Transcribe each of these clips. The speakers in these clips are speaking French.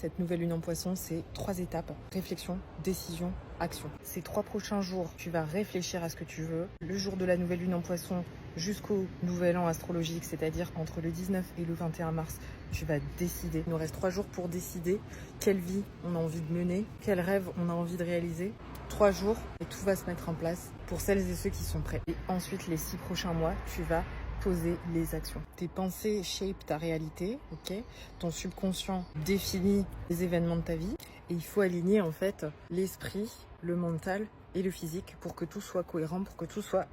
Cette nouvelle lune en poisson, c'est 3 étapes. Réflexion, décision, action. Ces 3 prochains jours, tu vas réfléchir à ce que tu veux. Le jour de la nouvelle lune en poisson jusqu'au nouvel an astrologique, c'est-à-dire entre le 19 et le 21 mars, tu vas décider. Il nous reste 3 jours pour décider quelle vie on a envie de mener, quel rêve on a envie de réaliser. 3 jours et tout va se mettre en place pour celles et ceux qui sont prêts. Et ensuite, les 6 prochains mois, tu vas poser les actions. Tes pensées shape ta réalité, ok? Ton subconscient définit les événements de ta vie et il faut aligner en fait l'esprit, le mental et le physique pour que tout soit cohérent, pour que tout soit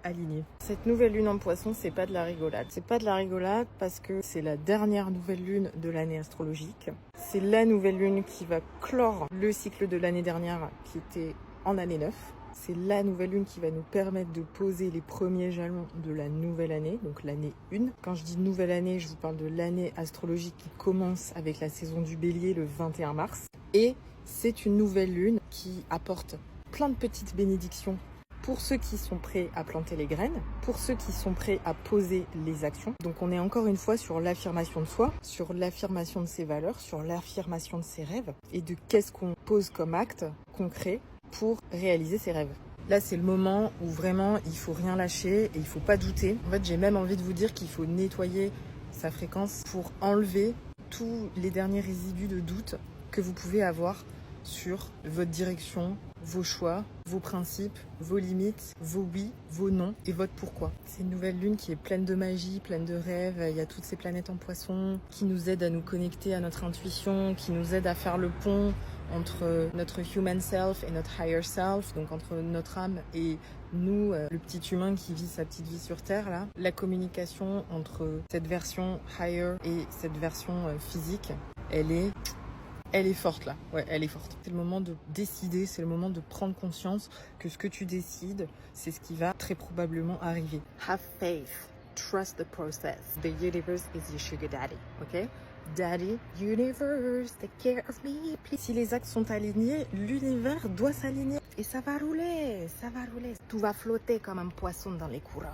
aligné. Cette nouvelle lune en poisson, c'est pas de la rigolade. C'est pas de la rigolade parce que c'est la dernière nouvelle lune de l'année astrologique. C'est la nouvelle lune qui va clore le cycle de l'année dernière qui était en année 9. C'est la nouvelle lune qui va nous permettre de poser les premiers jalons de la nouvelle année, donc l'année 1. Quand je dis nouvelle année, je vous parle de l'année astrologique qui commence avec la saison du bélier le 21 mars. Et c'est une nouvelle lune qui apporte plein de petites bénédictions pour ceux qui sont prêts à planter les graines, pour ceux qui sont prêts à poser les actions. Donc on est encore une fois sur l'affirmation de soi, sur l'affirmation de ses valeurs, sur l'affirmation de ses rêves et de qu'est-ce qu'on pose comme acte concret pour réaliser ses rêves. Là, c'est le moment où vraiment il faut rien lâcher et il faut pas douter. En fait, j'ai même envie de vous dire qu'il faut nettoyer sa fréquence pour enlever tous les derniers résidus de doute que vous pouvez avoir sur votre direction, vos choix, vos principes, vos limites, vos oui, vos non et votre pourquoi. C'est une nouvelle lune qui est pleine de magie, pleine de rêves. Il y a toutes ces planètes en poisson qui nous aident à nous connecter à notre intuition, qui nous aident à faire le pont entre notre human self et notre higher self, donc entre notre âme et nous, le petit humain qui vit sa petite vie sur Terre, là. La communication entre cette version higher et cette version physique, elle est forte là, ouais, elle est forte. C'est le moment de décider, c'est le moment de prendre conscience que ce que tu décides, c'est ce qui va très probablement arriver. Have faith, trust the process. The universe is your sugar daddy, ok? Daddy, universe, take care of me, please. Si les axes sont alignés, l'univers doit s'aligner. Et ça va rouler, ça va rouler. Tout va flotter comme un poisson dans les courants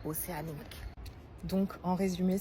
océaniques. Donc, en résumé,